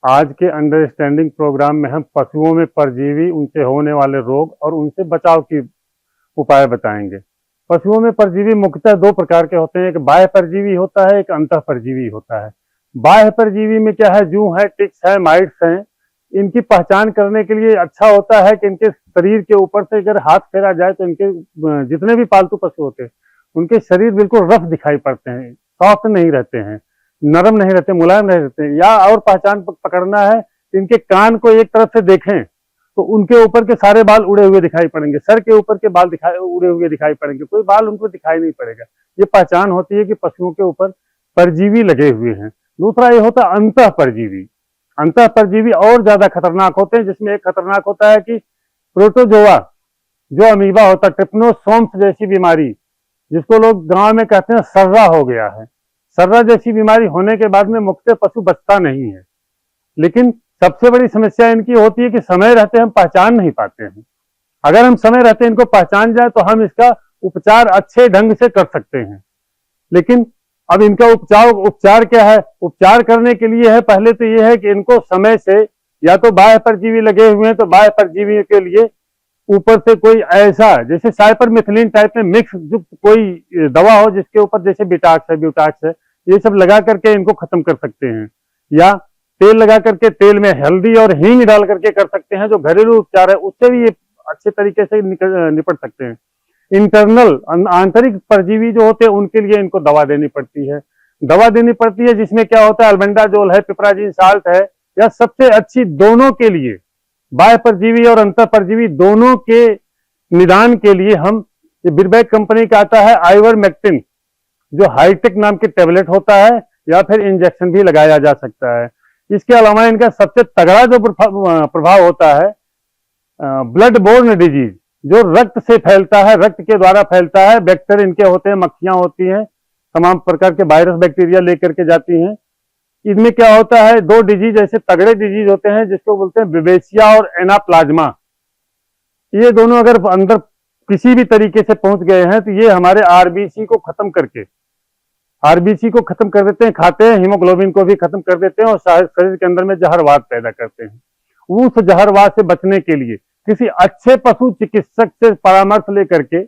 आज के understanding programme में हम पशुओं में परजीवी, उनसे होने वाले रोग और उनसे बचाव की उपाय बताएंगे। पशुओं में परजीवी मुख्यतः दो प्रकार के होते हैं, एक बाह्य परजीवी होता है, एक अंतः परजीवी होता है। बाह्य परजीवी में क्या है, जूं है, टिक्स है, माइट्स हैं। इनकी पहचान करने के लिए अच्छा होता है कि इनके शरीर के ऊपर से अगर हाथ फेरा जाए तो इनके जितने भी पालतू पशु होते हैं उनके शरीर बिल्कुल रफ दिखाई पड़ते हैं, सॉफ्ट नहीं रहते हैं, नरम नहीं रहते, मुलायम नहीं रहते। या और पहचान पकड़ना है, इनके कान को एक तरफ से देखें तो उनके ऊपर के सारे बाल उड़े हुए दिखाई पड़ेंगे, सर के ऊपर के बाल उड़े हुए दिखाई पड़ेंगे, कोई बाल उनको दिखाई नहीं पड़ेगा। ये पहचान होती है कि पशुओं के ऊपर परजीवी लगे हुए हैं। दूसरा ये होता है अंतः परजीवी। अंतः परजीवी और ज्यादा खतरनाक होते हैं, जिसमें एक खतरनाक होता है कि प्रोटोजोआ, जो अमीबा होता है, ट्रिप्नोसोम्स जैसी बीमारी, जिसको लोग गांव में कहते हैं सर्रा हो गया है। सर्रा जैसी बीमारी होने के बाद में मुख्य पशु बचता नहीं है, लेकिन सबसे बड़ी समस्या इनकी होती है कि समय रहते हम पहचान नहीं पाते हैं। अगर हम समय रहते इनको पहचान जाए तो हम इसका उपचार अच्छे ढंग से कर सकते हैं। लेकिन अब इनका उपचार क्या है? उपचार करने के लिए है, पहले तो यह है कि इनको समय से, या तो बाह्य परजीवी लगे हुए हैं तो बाह्य परजीवी के लिए ऊपर से कोई ऐसा जैसे साइपरमेथिलीन टाइप में मिक्स युक्त कोई दवा हो, जिसके ऊपर जैसे बिटाक्स है, ब्यूटाक्स है, ये सब लगा करके इनको खत्म कर सकते हैं। या तेल लगा करके, तेल में हल्दी और हींग डाल करके कर सकते हैं, जो घरेलू उपचार है, उससे भी ये अच्छे तरीके से निपट सकते हैं। इंटरनल आंतरिक परजीवी जो होते हैं उनके लिए इनको दवा देनी पड़ती है। जिसमें क्या होता है, अल्बेंडाजोल है, पिपराजिन साल्ट है, या सबसे अच्छी दोनों के लिए, बाह्य परजीवी और अंतः परजीवी दोनों के निदान के लिए हम बिरबैक कंपनी का आता है आइवरमेक्टिन, जो हाईटेक नाम की टेबलेट होता है, या फिर इंजेक्शन भी लगाया जा सकता है। इसके अलावा इनका सबसे तगड़ा जो प्रभाव होता है, ब्लड बोर्न डिजीज, जो रक्त से फैलता है, रक्त के द्वारा फैलता है। बैक्टीरिया इनके होते हैं, मक्खियां होती हैं, तमाम प्रकार के वायरस बैक्टीरिया लेकर के जाती हैं। इनमें क्या होता है, दो डिजीज ऐसे तगड़े डिजीज होते हैं जिसको बोलते हैं बेबेसिया और एनाप्लाज्मा। ये दोनों अगर अंदर किसी भी तरीके से पहुंच गए हैं तो ये हमारे आरबीसी को खत्म कर देते हैं, खाते हैं, हीमोग्लोबिन को भी खत्म कर देते हैं और शरीर के अंदर में जहरवाद पैदा करते हैं। उस जहरवाद से बचने के लिए किसी अच्छे पशु चिकित्सक से परामर्श लेकर के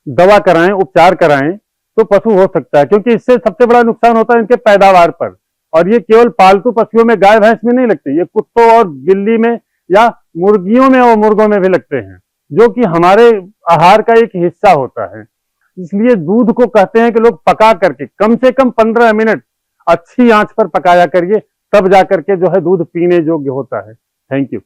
दवा कराएं, उपचार कराएं तो पशु हो सकता है। क्योंकि इससे सबसे बड़ा नुकसान होता है इनके पैदावार पर, और ये केवल पालतू पशुओं में, गाय भैंस में नहीं लगते, ये कुत्तों और बिल्ली में या मुर्गियों में और मुर्गों में भी लगते हैं, जो कि हमारे आहार का एक हिस्सा होता है। इसलिए दूध को कहते हैं कि लोग पका करके कम से कम 15 मिनट अच्छी आंच पर पकाया करिए, तब जाकर के जो है दूध पीने योग्य होता है। Thank you.